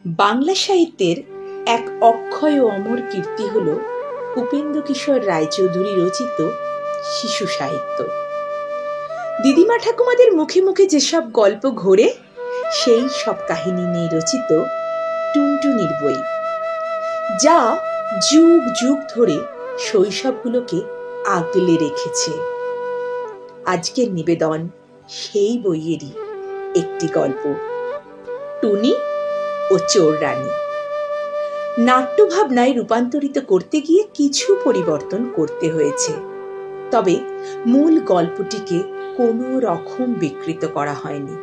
বাংলা সাহিত্যের এক অক্ষয় ও অমর কীর্তি হল উপেন্দ্রকিশোর রায়চৌধুরী রচিত শিশু সাহিত্য। দিদিমা ঠাকুমাদের মুখে মুখে যেসব গল্প ঘোরে সেই সব কাহিনী নিয়ে রচিত টুনটুনির বই, যা যুগ যুগ ধরে শৈশবগুলোকে আগলে রেখেছে। আজকের নিবেদন সেই বইয়েরই একটি গল্প, টুনি ও চোর রানী। নাট্যভাবনায় রূপান্তরিত করতে গিয়ে কিছু পরিবর্তন করতে হয়েছে, তবে মূল গল্পটিকে কোনো রকম বিকৃত করা হয়নি।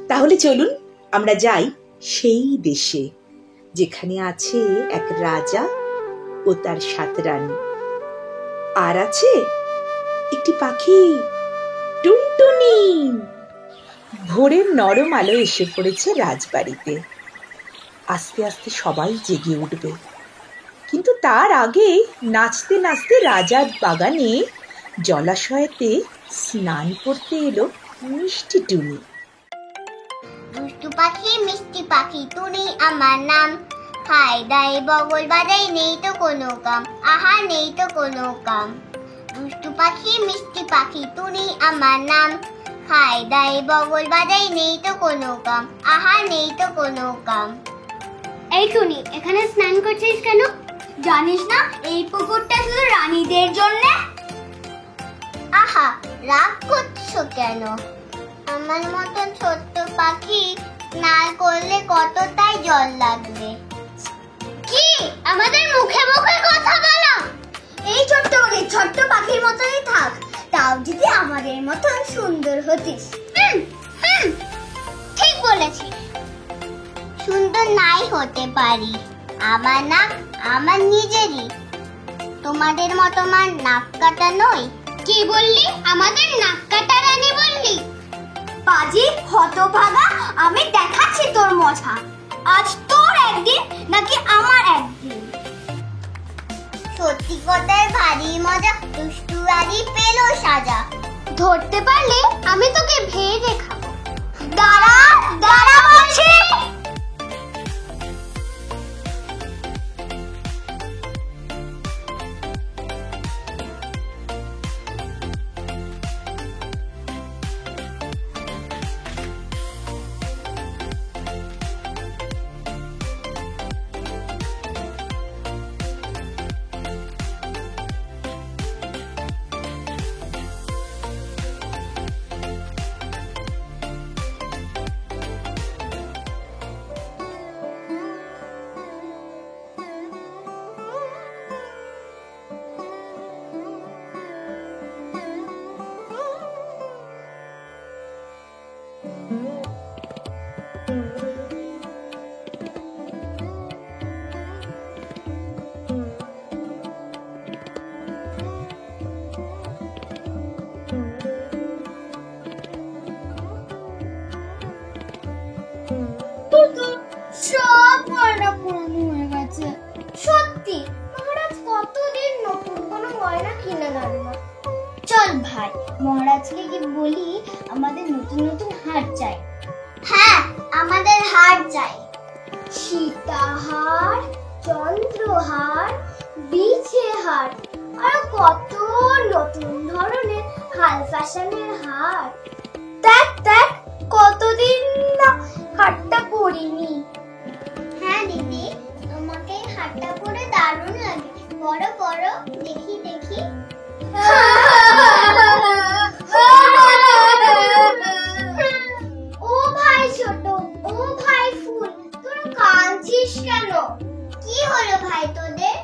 তাহলে চলুন আমরা যাই সেই দেশে, যেখানে আছে এক রাজা ও তার 7 রানী, আর আছে একটি পাখি, টুনটুনি। ভোরের নরম আলো এসে পড়েছে রাজবাড়িতে। আস্তে আস্তে সবাই জেগে উঠবে, কিন্তু তার আগে নাচতে নাচতে রাজার বাগানে জলাশয়েতে স্নান করতে এলো মিষ্টি টুনি। দুষ্টু পাখি মিষ্টি পাখি টুনি আমার নাম, খাই দাই বগল বাজাই নেই তো কোনো কাম, আহা নেই তো কোনো কাম। দুষ্টু পাখি মিষ্টি পাখি টুনি আমার নাম, খাই দাই বগল বাজাই নেই তো কোনো কাম, আহা নেই তো কোনো কাম। এই টুনি, এখানে স্নান করছিস কেন? জানিস না এই পুকুরটা শুধু রানীদের জন্য? আহা, রাগ করছো কেন? আমার মতন ছোট্ট পাখি স্নান করলে কতটাই জল লাগবে। কি আমাদের মুখে মুখে কথা বলো? এই ছোট্ট পাখির মতনই থাক, তাও যদি আমাদের মতন সুন্দর হতিস। ঠিক বলেছিস, সুন্দর নাই হতে পারি, আমার নাক আমার নিজেরই, তোমাদের মতো আমার নাক কাটা নই। কি বললি? আমাদের নাক কাটা রানী বললি? পাজি হতভাগা, আমি দেখাচ্ছি তোর মজা। আজ তোর একদিন নাকি আমার একদিন। সত্যি কথায় ভারী মজা, দুষ্টু রানী পেলো সাজা। ধরতে পারলে আমি তোকে ভেয়ে দেখাবো। দাঁড়া দাঁড়া বলছি। সব গয়না পুরানো হয়ে গেছে। সত্যি মহারাজ কতদিন নতুন কোনো গয়না কিনে দেন না। চল ভাই, মহারাজকে কি বলি আমাদের নতুন নতুন হার চাই। হ্যাঁ, আমাদের হার চাই। সীতাহার, চন্দ্রহার, বিছে হার, আর কত নতুন ধরনের হাল ফ্যাশনের হার। দেখ দেখ, কতদিন না হারটা পরিনি। হ্যাঁ দিদি, তোমাকে হারটা পরে দারুণ লাগে। বড় বড়, দেখি দেখি। ও ভাই ছোট, ও ভাই ফুল, তোরা কাঁদছিস কেন? কি হলো ভাই তোদের?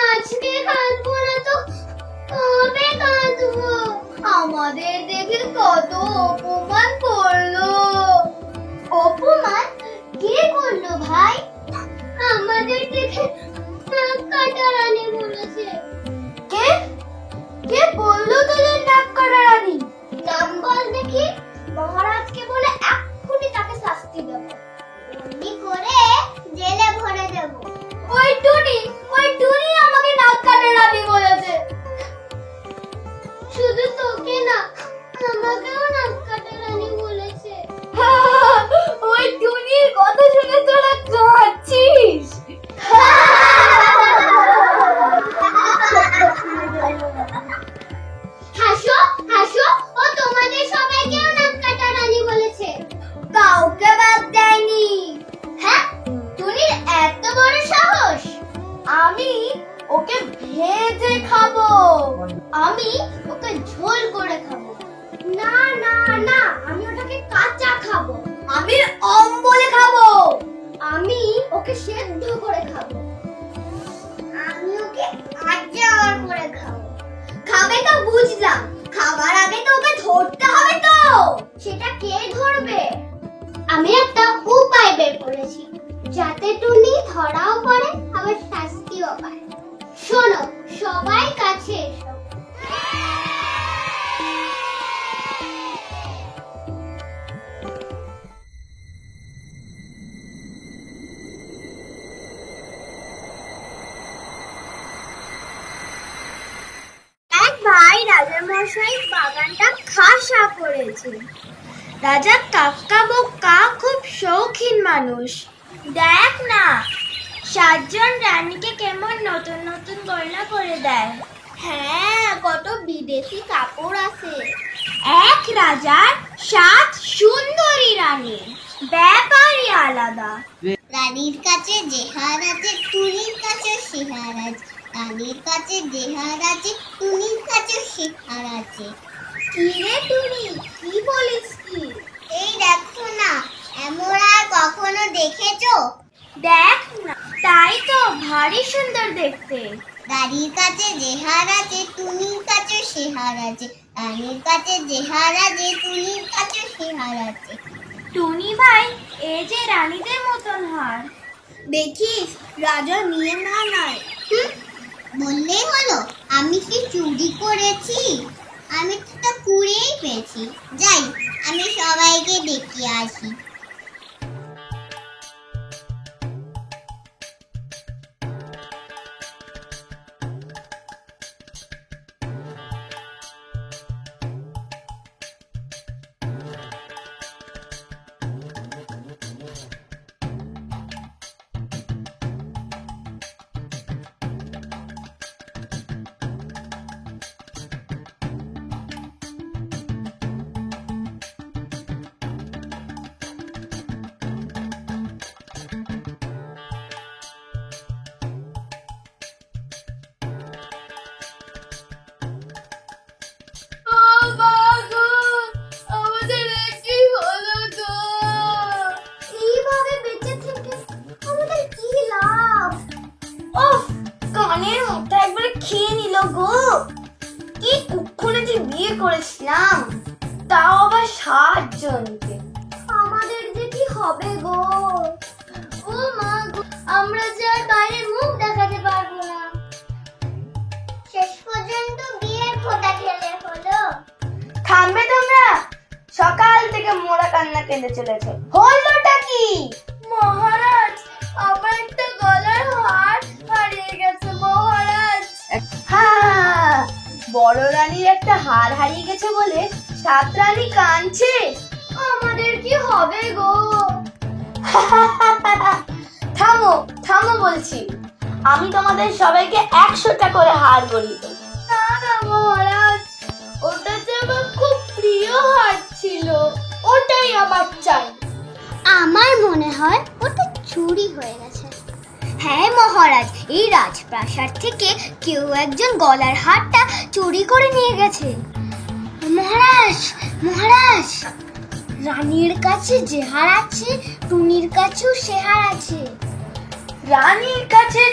আজকে কাঁদবো না তো কবে কাঁদবো? আমাদের দেখে কত অপমান সেটা কে ধরবে? আমি একটা উপায় বের করেছি, যাতে টুনি ধরাও পড়ে আবার শাস্তিও পায়। শোনো, সবাই কাছে এসো। এক ভাই রাজামশাই বাগানটা খাসা করেছে। রাজা কাকা বোকা খুব শৌখিন মানুষ। দেখ না, 7 জন রানীকে কেমন নতুন নতুন গয়না করে দেয়। হ্যাঁ, কত বিদেশি কাপড় আছে। এক রাজার 7 সুন্দরী রানী, ব্যাপারই আলাদা। রানীর কাছে যে হার আছে, টুনির কাছে সে হার আছে। রানীর কাছে যে হার আছে, টুনির কাছে সে হার আছে। কি রে টুনি, কি বলিস কি? এই দেখো না, এমন আর কখনো দেখেছো? দেখ না, তাই তো, ভারী সুন্দর দেখতে। রানীর কাছে যে হার আছে, টুনির কাছে সে হার আছে। রানীর কাছে যে হার আছে, টুনির কাছে সে হার আছে। টুনি ভাই, এই যে রানীদের মতন হার। দেখিস, রাজা নিয়ে না নয়। বললেই হলো, আমি কি চুরি করেছি? আমি তো কুড়িয়েই পেয়েছি। যাই, আমি সবাইকে ডেকে আসি। করেছিলাম, তাও আবার 7 জনকে। আমাদের যে কি হবে গো? ও মা গো, আমরা যে আর বাইরে মুখ দেখাতে পারবো না। শেষ পর্যন্ত বিয়ের ফোঁটা খেলে হলো। থামবে তোমরা? সকাল থেকে মোরা কান্না কেঁদে চলেছে, হলোটা কি? মহারাজ, আমার একটা গলার হার হারিয়ে গেছে মহারাজ। হ্যাঁ, বড় রানীর একটা হার হারিয়ে গেছে বলে 7 রানী কাঁদছে। আমাদের কি হবে গো? থামো থামো বলছি, আমি তোমাদের সবাইকে 100টা করে হার গড়িয়ে দেবো। না না মহারাজ, ওটা যে আমার খুব প্রিয় হার ছিল, ওটাই আমার চাই। আমার মনে হয় ওটা চুরি হয়ে গেছে। হ্যাঁ মহারাজ, এই রাজপ্রাসাদ থেকে কেউ একজন গলার হারটা চুরি করে নিয়ে গেছে। মহারাজ মহারাজ, রানীর কাছে যে হার আছে, টুনির কাছেও সে হার আছে। রানীর কাছে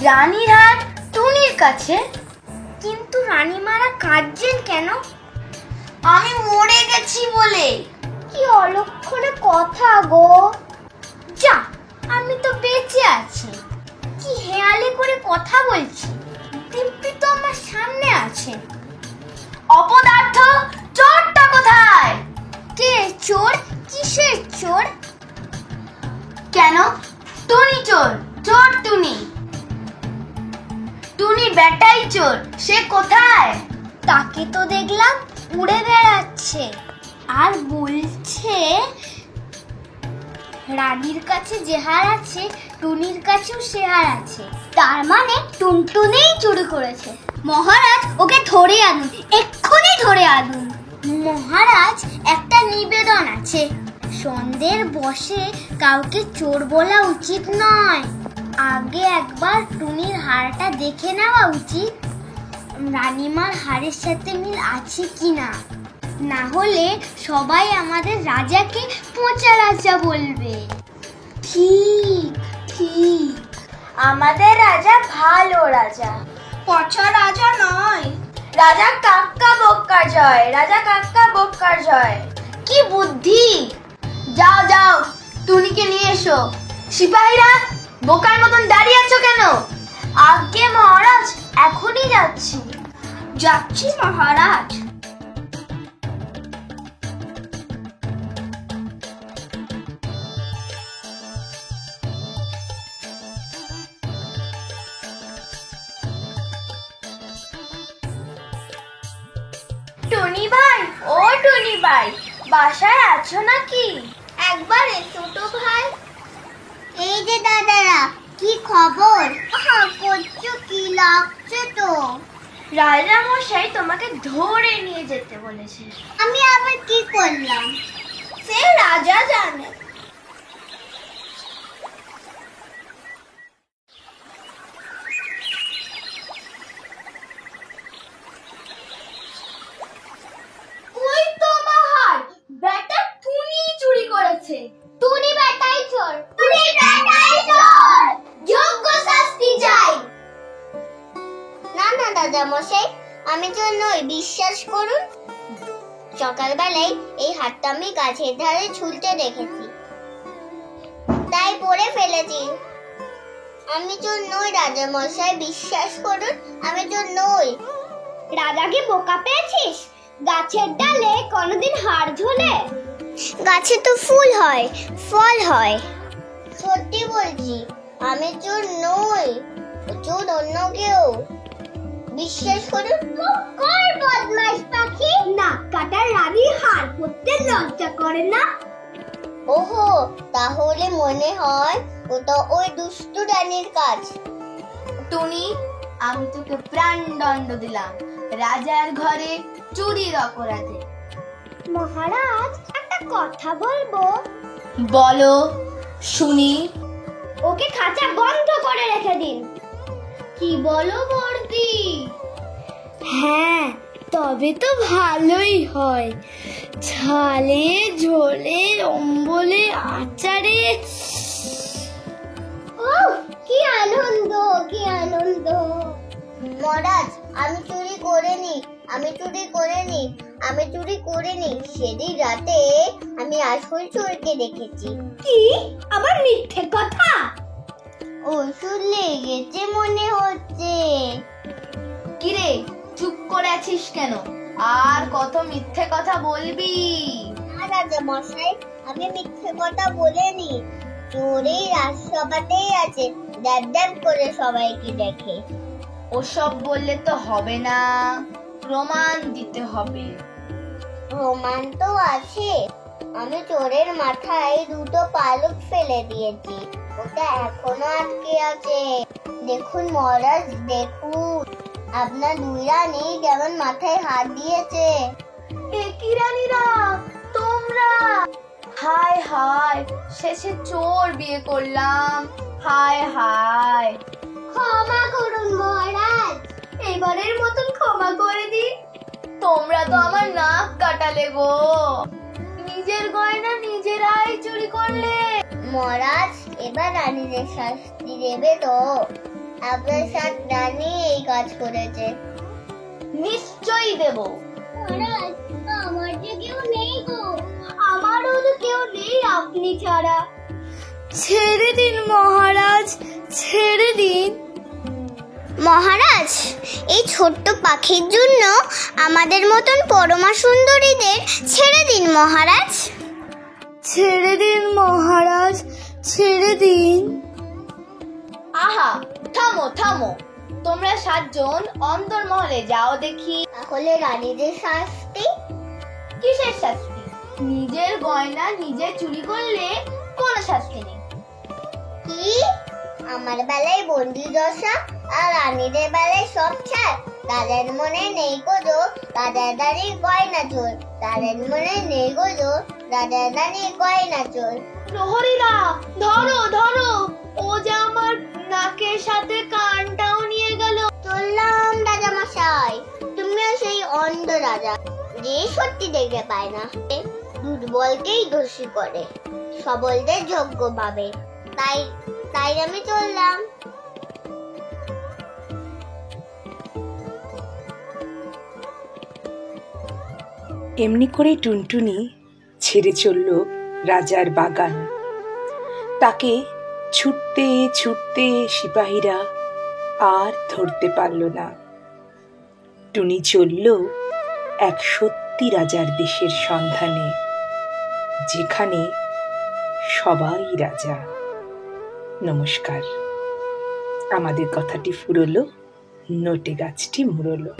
রানীর হার টুনির কাছে? কিন্তু রানীমারা কাঁদছেন কেন? আমি মরে গেছি বলে। কি অলক্ষণে কথা গো! যা, আমি তো বেঁচে আছি। কি হেয়ালি করে কথা বলছি, দিব্যি তো আমার সামনে আছে। অপদার্থ, চোরটা কোথায়? কে চোর? কিসের চোর? কেন? টুনি চোর, চোর টুনি। টুনি বেটাই চোর, সে কোথায়? তাকে তো দেখলাম উড়ে বেড়াচ্ছে আর বলছে রানীর কাছে যে হার আছে, টুনির কাছেও সে হার আছে। তার মানে টুনটুনিই চুরি করেছে। মহারাজ, ওকে ধরে আনুন, এক্ষুনি ধরে আনুন। মহারাজ, একটা নিবেদন আছে, সন্ধ্যের বসে কাউকে চোর বলা উচিত নয়। আগে একবার টুনির হারটা দেখে নেওয়া উচিত, রানীমার হারের সাথে মিল আছে কিনা। না হলে সবাই আমাদের রাজাকে পচা রাজা বলবে। ঠিক ঠিক, আমাদের রাজা ভালো রাজা, পচা রাজা নয়। রাজা কাক্কা বক্কার জয়, রাজা কাক্কা বক্কার জয়। কি বুদ্ধি! যাও যাও, টুনিকে নিয়ে এসো। সিপাহীরা, বোকার মতন দাঁড়িয়ে আছো কেন? আজ্ঞে মহারাজ, এখনই যাচ্ছি। যাচ্ছি মহারাজ। টুনি ভাই, ও টুনি ভাই, বাসায় আছো নাকি? একবার এসো তো ভাই। এই যে দাদারা, কি খবর? করছো কি, লাগছে তো। রাজা মশাই তোমাকে ধরে নিয়ে যেতে বলেছে। আমি আবার কি করলাম? সে রাজা জানে। ওই তো মাহার বেটা টুনি চুরি করেছে। টুনি বেটাই চোর, টুনি বেটাই চোর, যোগ্য শাস্তি চাই। না না দাদা মশাই, আমি চোর নই, বিশ্বাস করুন। সকালবেলায় এই হাতটা আমি গাছের ধারে ঝুলতে দেখেছি, তাই পরে ফেলেছি। আমি চোর নই রাজা মশাই, বিশ্বাস করুন, আমি চোর নই। রাজাকে বোকা পেয়েছিস? গাছের ডালে কোনদিন হাড় ঝোলে? গাছে তো ফুল হয়, ফল হয়। সত্যি বলছি, আমি চোর নই, চোর অন্য কেউ, বিশ্বাস করুন। কর বদমাশ পাখি, না কাটার রানী হাড় পড়তে লজ্জা করে না? ওহো, তাহলে মনে হয় ওটা ওই দুষ্টু রানীর কাজ। টুনি, আমি তোকে প্রাণদণ্ড দিলাম রাজার ঘরে চুরির অপরাধে। মহারাজ, একটা কথা বলবো। বলো শুনি। ওকে খাঁচা বন্ধ করে রেখে দিন। কি বলো বর্দি? হ্যাঁ, তবে তো ভালোই হয়। ঝালে ঝোলে অম্বলে আচারে, কি আনন্দ, কি আনন্দ। মহারাজ, আমি চুরি করিনি, আমি চুরি করিনি, আমি চুরি করিনি। সেদিন রাতে আমি আসল চোরকে দেখেছি। কি? আবার মিথ্যে কথা? ওষুধ লেগেছে মনে হচ্ছে। কিরে, চুপ করে আছিস কেন? আর কত মিথ্যে কথা বলবি? না রাজা মশাই, আমি মিথ্যে কথা বলিনি। চোরই রাজসভাতেই আছে, দ্যাব দ্যাব করে সবাইকে দেখে। ওসব বললে তো হবে না, প্রমাণ দিতে হবে। প্রমাণ তো আছে, আমি চোরের মাথায় দুটো পালক ফেলে দিয়েছি, ওটা এখনো আটকে আছে। দেখুন মহারাজ, দেখুন আপনার দুই রানী কেমন মাথায় হাত দিয়েছে। একই রানীরা তোমরা? হায় হায়, শেষে চোর বিয়ে করলাম। হায় হায়, ক্ষমা করুন মহারাজ, এবারের মতন ক্ষমা করে দিন। তোমরা তো আমার নাক কাটালে গো, নিজের গয়না নিজেরাই চুরি করলে। মহারাজ, এবার রানীদের শাস্তি দেবে তো? আপনার সাথে রানী এই কাজ করেছে। নিশ্চয়ই দেব। মহারাজ, আমার যে কেউ নেই গো, আমারও তো কেউ নেই আপনি ছাড়া। ছেড়ে দিন মহারাজ, ছেড়ে দিন। মহারাজ, এই ছোট্ট পাখির জন্য আমাদের মতন পরমা সুন্দরীদের ছেড়ে দিন মহারাজ। ছেড়ে দিন মহারাজ, ছেড়ে দিন। আহা, থামো থামো, তোমরা 7 জন অন্তর্মহলে যাও দেখি। তাহলে রানীদের শাস্তি? কিসের শাস্তি? নিজের গয়না নিজে চুরি করলে কোনো শাস্তি নেই। কি? আমার বেলায় বন্দি দশা আর রানীদের বেলায় সব ছাড়? তাদের মনে নেই গো রাজার দাঁড়িয়ে গয়না চোর, তাদের মনে নেই গো রাজার দাঁড়িয়ে গয়না চোর। প্রহরীরা, ধরো ধরো, ও যে আমার নাকের সাথে কানটাও নিয়ে গেল। চললাম রাজা মশাই, তুমিও সেই অন্ধ রাজা যে সত্যি দেখতে পায় না, দুর্বলকেই দোষী করে, সবলদের যোগ্য ভাবে। তাই তাই আমি চললাম। এমনি করে টুনটুনি ছেড়ে চলল রাজার বাগান। তাকে ছুটতে ছুটতে সিপাহীরা আর ধরতে পারল না। টুনি চলল এক সত্যি রাজার দেশের সন্ধানে, যেখানে সবাই রাজা। নমস্কার। আমাদের কথাটি ফুরলো, নোটে গাছটি মুড়লো।